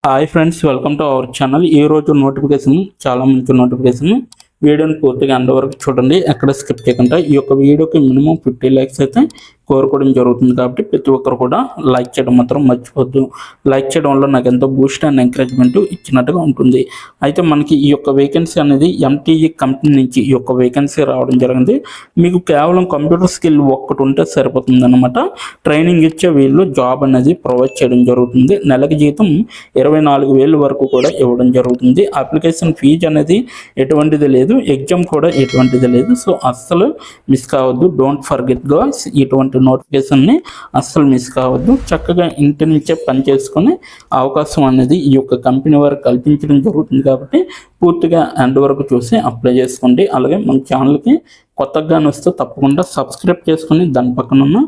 Hi friends, welcome to our channel. ఈ రోజు notification చాలా మంచి నోటిఫికేషన్. వీడియోని పూర్తిగా ఎండ్ వరకు చూడండి, ఎక్కడ స్కిప్ చేయకుండా. ఈ యొక్క వీడియోకి మినిమం 50 లైక్స్ అయితే కోరుకోవడం జరుగుతుంది, కాబట్టి ప్రతి ఒక్కరు కూడా లైక్ చేయడం మాత్రం మర్చిపోద్దు. లైక్ చేయడం వల్ల నాకు ఎంతో బూస్ట్ అండ్ ఎంకరేజ్మెంట్ ఇచ్చినట్టుగా ఉంటుంది. అయితే మనకి ఈ యొక్క వేకెన్సీ అనేది ఎంటీఈ కంపెనీ నుంచి ఈ యొక్క వేకెన్సీ రావడం జరిగింది. మీకు కేవలం కంప్యూటర్ స్కిల్ ఒక్కటి ఉంటే సరిపోతుంది అనమాట. ట్రైనింగ్ ఇచ్చే వీళ్ళు జాబ్ అనేది ప్రొవైడ్ చేయడం జరుగుతుంది. నెలకి జీతం 24,000 వరకు కూడా ఇవ్వడం జరుగుతుంది. అప్లికేషన్ ఫీజు అనేది ఎటువంటిది లేదు, ఎగ్జామ్ కూడా ఎటువంటిది లేదు. సో అస్సలు మిస్ కావద్దు. డోంట్ ఫర్గెట్ గర్ల్స్, ఇటువంటి నోటిఫికేషన్ని అస్సలు మిస్ కావద్దు. చక్కగా ఇంటి నుంచే పని చేసుకునే అవకాశం అనేది ఈ యొక్క కంపెనీ వారు కల్పించడం జరుగుతుంది, కాబట్టి పూర్తిగా ఎండ్ వరకు చూసి అప్లై చేసుకోండి. అలాగే మన ఛానల్కి కొత్తగా వస్తే తప్పకుండా సబ్స్క్రైబ్ చేసుకుని దాని పక్కన ఉన్న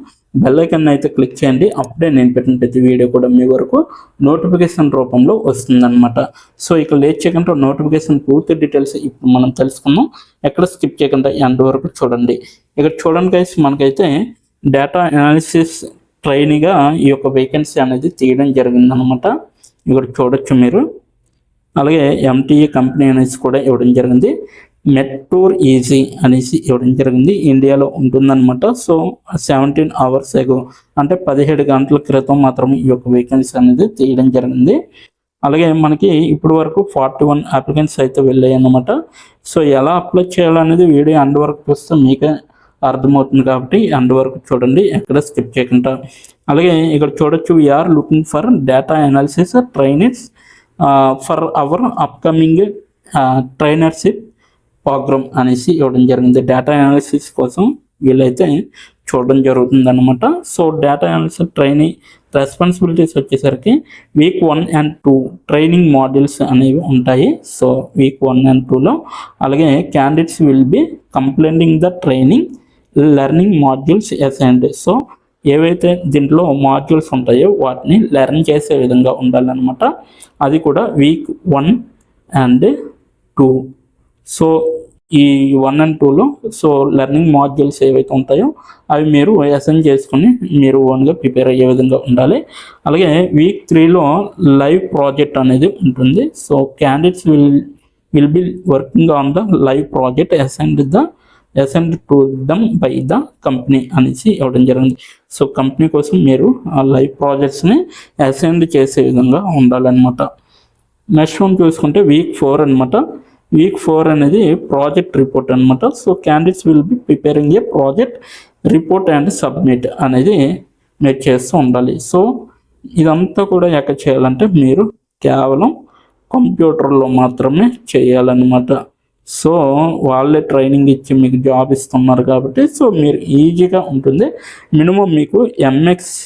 బెల్ ఐకాన్ అయితే క్లిక్ చేయండి. అప్పుడే నేను పెట్టిన ప్రతి వీడియో కూడా మీ వరకు నోటిఫికేషన్ రూపంలో వస్తుందన్నమాట. సో ఇక లేట్ చేయకుండా నోటిఫికేషన్ పూర్తి డీటెయిల్స్ ఇప్పుడు మనం తెలుసుకుందాం. ఎక్కడ స్కిప్ చేయకుండా ఎండ్ వరకు చూడండి. ఇక్కడ చూడండి గైస్, మనకైతే డేటా అనాలిసిస్ ట్రైనీగా ఈ యొక్క వేకెన్సీ అనేది తీయడం జరిగిందనమాట. ఇక్కడ చూడొచ్చు మీరు. అలాగే ఎంటీఏ కంపెనీ అనేసి కూడా ఇవ్వడం జరిగింది. మెట్టూర్ ఈజీ అనేసి ఇవ్వడం జరిగింది. ఇండియాలో ఉంటుందన్నమాట. సో 17 hours ఎగో, అంటే 17 గంటల క్రితం మాత్రం ఈ యొక్క వేకెన్సీ అనేది తీయడం జరిగింది. అలాగే మనకి ఇప్పటి వరకు 41 అప్లికెంట్స్ అయితే వెళ్ళాయి అన్నమాట. సో ఎలా అప్లై చేయాలనేది వీడియో ఎండ్ వరకు చూస్తే మీకే అర్థమవుతుంది, కాబట్టి ఎండ్ వరకు చూడండి, ఎక్కడ స్కిప్ చేయకుండా. అలాగే ఇక్కడ చూడొచ్చు, we are looking for data analysis trainers for our upcoming trainership program అనేసి ఇవ్వడం జరిగింది. డేటా అనాలిసిస్ కోసం వీళ్ళైతే చూడడం జరుగుతుంది అనమాట. So data analysis training responsibilities వచ్చేసరికి వీక్ 1 and 2 ట్రైనింగ్ మాడ్యూల్స్ అనేవి ఉంటాయి. సో వీక్ 1 and 2లో అలాగే candidates will be completing the training learning modules assigned. So ఏవైతే దీంట్లో మాడ్యూల్స్ ఉంటాయో వాటిని లెర్న్ చేసే విధంగా ఉండాలన్నమాట. అది కూడా వీక్ 1 and 2. సో ఈ 1 and 2లో సో లెర్నింగ్ మాడ్యూల్స్ ఏవైతే ఉంటాయో అవి మీరు అసైన్ చేసుకుని మీరు ఓన్గా ప్రిపేర్ అయ్యే విధంగా ఉండాలి. అలాగే వీక్ 3లో లైవ్ ప్రాజెక్ట్ అనేది ఉంటుంది. So candidates will be working on the live project assigned to them by the company అనేసి ఇవ్వడం జరిగింది. సో కంపెనీ కోసం మీరు ఆ లైవ్ ప్రాజెక్ట్స్ని అసైన్ చేసే విధంగా ఉండాలన్నమాట. నెక్స్ట్ వన్ చూసుకుంటే వీక్ 4 అనమాట. వీక్ 4 అనేది ప్రాజెక్ట్ రిపోర్ట్ అనమాట. So candidates will be preparing A project report and submit అనేది మీరు చేస్తూ ఉండాలి. సో ఇదంతా కూడా ఎక్కడ చేయాలంటే మీరు కేవలం కంప్యూటర్లో మాత్రమే చేయాలన్నమాట. సో వాళ్ళే ట్రైనింగ్ ఇచ్చి మీకు జాబ్ ఇస్తున్నారు కాబట్టి సో మీరు ఈజీగా ఉంటుంది. మినిమం మీకు ఎంఎక్స్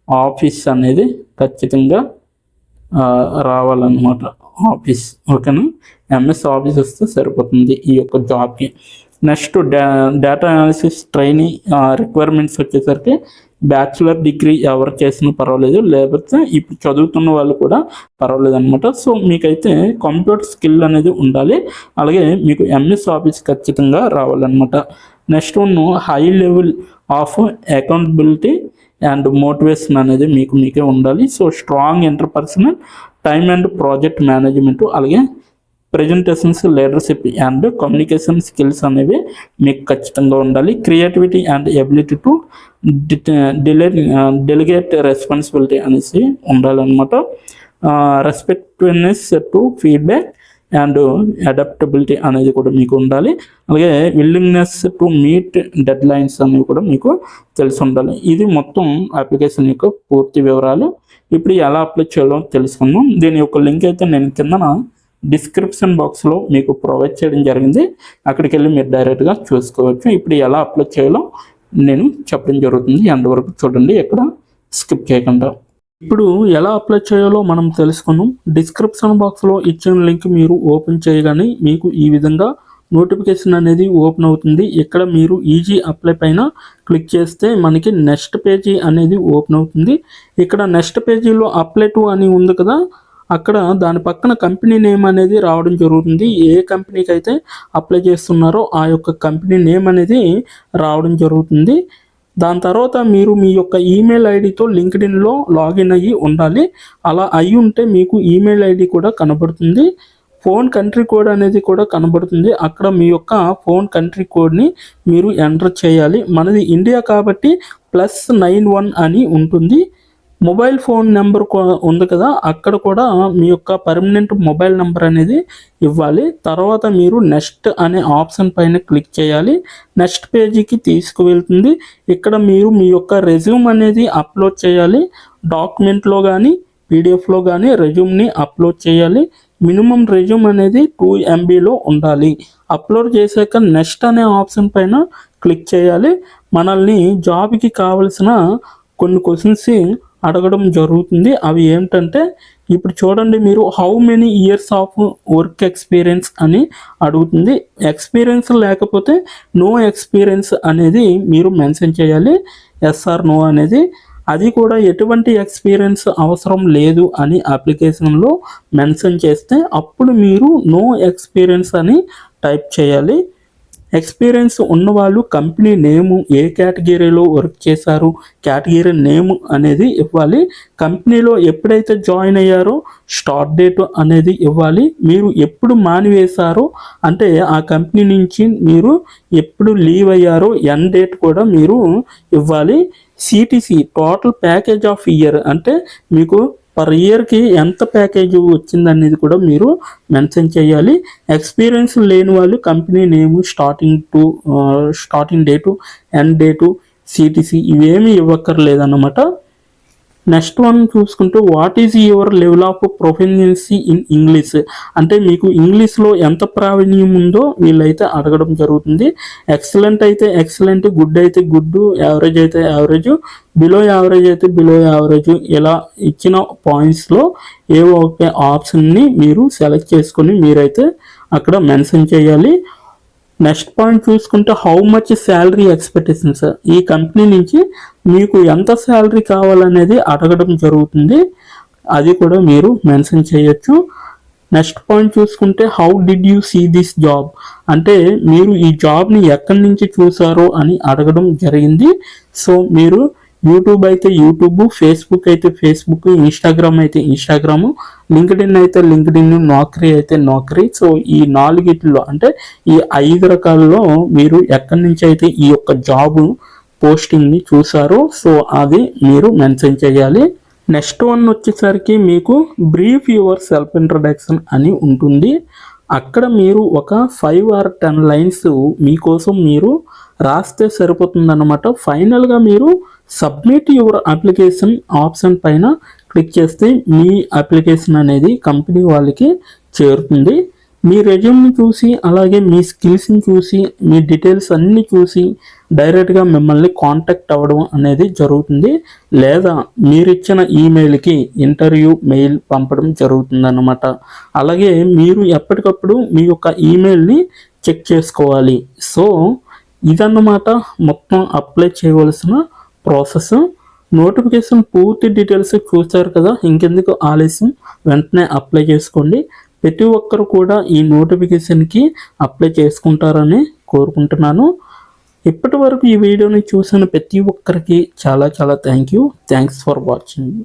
ఆఫీస్ అనేది ఖచ్చితంగా రావాలన్నమాట. ఆఫీస్ ఓకేనా, ఎంఎస్ ఆఫీస్ వస్తే సరిపోతుంది ఈ యొక్క జాబ్కి. Next data analysis training requirements వచ్చేసరికి బ్యాచులర్ డిగ్రీ ఎవరు చేసినా పర్వాలేదు, లేకపోతే ఇప్పుడు చదువుతున్న వాళ్ళు కూడా పర్వాలేదు అనమాట. సో మీకైతే కంప్యూటర్ స్కిల్ అనేది ఉండాలి. అలాగే మీకు ఎంఎస్ ఆఫీస్ ఖచ్చితంగా రావాలన్నమాట. Next one high level of accountability and motivation అనేది మీకే ఉండాలి. So strong interpersonal time and project management, అలాగే presentations, leadership and communication skills అనేవి మీకు ఖచ్చితంగా ఉండాలి. Creativity and ability to delegate responsibility అనేసి ఉండాలన్నమాట. Respectiveness to feedback and adaptability అనేది కూడా మీకు ఉండాలి. అలాగే willingness to meet deadlines అనేవి కూడా మీకు తెలిసి ఉండాలి. ఇది మొత్తం అప్లికేషన్ యొక్క పూర్తి వివరాలు. ఇప్పుడు ఎలా అప్లై చేయాలో తెలుసుకుందాం. దీని యొక్క లింక్ అయితే నేను కిందన డిస్క్రిప్షన్ బాక్స్లో మీకు ప్రొవైడ్ చేయడం జరిగింది. అక్కడికి వెళ్ళి మీరు డైరెక్ట్గా చూసుకోవచ్చు. ఇప్పుడు ఎలా అప్లై చేయాలో నేను చెప్పడం జరుగుతుంది. ఎండ్ వరకు చూడండి, ఎక్కడ స్కిప్ చేయకుండా. ఇప్పుడు ఎలా అప్లై చేయాలో మనం తెలుసుకుందాం. డిస్క్రిప్షన్ బాక్స్లో ఇచ్చిన లింక్ మీరు ఓపెన్ చేయగానే మీకు ఈ విధంగా నోటిఫికేషన్ అనేది ఓపెన్ అవుతుంది. ఇక్కడ మీరు ఈజీ అప్లై పైన క్లిక్ చేస్తే మనకి నెక్స్ట్ పేజీ అనేది ఓపెన్ అవుతుంది. ఇక్కడ నెక్స్ట్ పేజీలో అప్లై టు అని ఉంది కదా, అక్కడ దాని పక్కన కంపెనీ నేమ్ అనేది రావడం జరుగుతుంది. ఏ కంపెనీకి అయితే అప్లై చేస్తున్నారో ఆ యొక్క కంపెనీ నేమ్ అనేది రావడం జరుగుతుంది. దాని తర్వాత మీరు మీ యొక్క ఈమెయిల్ ఐడితో లింక్డ్ఇన్లో లాగిన్ అయ్యి ఉండాలి. అలా అయి ఉంటే మీకు ఈమెయిల్ ఐడి కూడా కనబడుతుంది. ఫోన్ కంట్రీ కోడ్ అనేది కూడా కనబడుతుంది. అక్కడ మీ యొక్క ఫోన్ కంట్రీ కోడ్ని మీరు ఎంటర్ చేయాలి. మనది ఇండియా కాబట్టి +91 అని ఉంటుంది. మొబైల్ ఫోన్ నెంబర్ ఉంది కదా, అక్కడ కూడా మీ యొక్క పర్మనెంట్ మొబైల్ నెంబర్ అనేది ఇవ్వాలి. తర్వాత మీరు నెక్స్ట్ అనే ఆప్షన్ పైన క్లిక్ చేయాలి. నెక్స్ట్ పేజీకి తీసుకువెళ్తుంది. ఇక్కడ మీరు మీ యొక్క రెజ్యూమ్ అనేది అప్లోడ్ చేయాలి. డాక్యుమెంట్లో కానీ పీడిఎఫ్లో కానీ రెజ్యూమ్ని అప్లోడ్ చేయాలి. మినిమం రెజ్యూమ్ అనేది 2 MBలో ఉండాలి. అప్లోడ్ చేశాక నెక్స్ట్ అనే ఆప్షన్ పైన క్లిక్ చేయాలి. మనల్ని జాబ్కి కావలసిన కొన్ని క్వశ్చన్స్ అడగడం జరుగుతుంది. అవి ఏంటంటే ఇప్పుడు చూడండి, మీరు how many years of work experience అని అడుగుతుంది. ఎక్స్పీరియన్స్ లేకపోతే నో ఎక్స్పీరియన్స్ అనేది మీరు మెన్షన్ చేయాలి. ఎస్ ఆర్ నో అనేది. అది కూడా ఎటువంటి ఎక్స్పీరియన్స్ అవసరం లేదు అని అప్లికేషన్లో మెన్షన్ చేస్తే అప్పుడు మీరు నో ఎక్స్పీరియన్స్ అని టైప్ చేయాలి. ఎక్స్పీరియన్స్ ఉన్నవాళ్ళు కంపెనీ నేము, ఏ కేటగిరీలో వర్క్ చేశారు, కేటగిరీ నేమ్ అనేది ఇవ్వాలి. కంపెనీలో ఎప్పుడైతే జాయిన్ అయ్యారో స్టార్ట్ డేట్ అనేది ఇవ్వాలి. మీరు ఎప్పుడు మానివేశారో అంటే ఆ కంపెనీ నుంచి మీరు ఎప్పుడు లీవ్ అయ్యారో ఎండ్ డేట్ కూడా మీరు ఇవ్వాలి. CTC total package of year అంటే మీకు పర్ ఇయర్కి ఎంత ప్యాకేజ్ వచ్చిందనేది కూడా మీరు మెన్షన్ చేయాలి. ఎక్స్పీరియన్స్ లేని వాళ్ళు కంపెనీ నేము, starting date, end date, CTC ఇవేమీ ఇవ్వక్కర్లేదన్నమాట. నెక్స్ట్ వన్ చూసుకుంటే what is your level of proficiency in English అంటే మీకు ఇంగ్లీష్లో ఎంత ప్రావీణ్యం ఉందో వీళ్ళైతే అడగడం జరుగుతుంది. ఎక్సలెంట్ అయితే ఎక్సలెంట్, గుడ్ అయితే గుడ్, యావరేజ్ అయితే యావరేజ్, బిలో యావరేజ్ అయితే బిలో యావరేజ్, ఇలా ఇచ్చిన పాయింట్స్లో ఏవో ఒక ఆప్షన్ని మీరు సెలెక్ట్ చేసుకొని మీరైతే అక్కడ మెన్షన్ చేయాలి. నెక్స్ట్ పాయింట్ చూసుకుంటే హౌ మచ్ శాలరీ ఎక్స్పెక్టేషన్స్, ఈ కంపెనీ నుంచి మీకు ఎంత శాలరీ కావాలనేది అడగడం జరుగుతుంది. అది కూడా మీరు మెన్షన్ చేయొచ్చు. నెక్స్ట్ పాయింట్ చూసుకుంటే how did you see this job అంటే మీరు ఈ జాబ్ని ఎక్కడి నుంచి చూసారో అని అడగడం జరిగింది. సో మీరు యూట్యూబ్ అయితే యూట్యూబ్, ఫేస్బుక్ అయితే ఫేస్బుక్, ఇన్స్టాగ్రామ్ అయితే ఇన్స్టాగ్రాము, లింక్డ్ఇన్ అయితే లింక్డ్ఇన్, నౌకరీ అయితే నౌకరీ. సో ఈ 4 అంటే ఈ 5 రకాలలో మీరు ఎక్కడి నుంచి అయితే ఈ యొక్క జాబ్ పోస్టింగ్ని చూసారో సో అది మీరు మెన్షన్ చేయాలి. నెక్స్ట్ వన్ వచ్చేసరికి మీకు బ్రీఫ్ యువర్ సెల్ఫ్ ఇంట్రడక్షన్ అని ఉంటుంది. అక్కడ మీరు ఒక 5 or 10 లైన్స్ మీకోసం మీరు రాస్తే సరిపోతుందన్నమాట. ఫైనల్గా మీరు సబ్మిట్ యువర్ అప్లికేషన్ ఆప్షన్ పైన క్లిక్ చేస్తే మీ అప్లికేషన్ అనేది కంపెనీ వాళ్ళకి చేరుతుంది. మీ రెజ్యూమ్ని చూసి అలాగే మీ స్కిల్స్ని చూసి మీ డీటెయిల్స్ అన్నీ చూసి డైరెక్ట్గా మిమ్మల్ని కాంటాక్ట్ అవ్వడం అనేది జరుగుతుంది. లేదా మీరిచ్చిన ఈమెయిల్కి ఇంటర్వ్యూ మెయిల్ పంపడం జరుగుతుందన్నమాట. అలాగే మీరు ఎప్పటికప్పుడు మీ యొక్క ఈమెయిల్ని చెక్ చేసుకోవాలి. సో ఇదన్నమాట మొత్తం అప్లై చేయవలసిన ప్రాసెస్. నోటిఫికేషన్ పూర్తి డీటెయిల్స్ చూస్తారు కదా, ఇంకెందుకు ఆలస్యం, వెంటనే అప్లై చేసుకోండి. ప్రతి ఒక్కరు కూడా ఈ నోటిఫికేషన్కి అప్లై చేసుకుంటారని కోరుకుంటున్నాను. ఇప్పటి వరకు ఈ వీడియోని చూసిన ప్రతి ఒక్కరికి చాలా థ్యాంక్స్ ఫర్ వాచింగ్.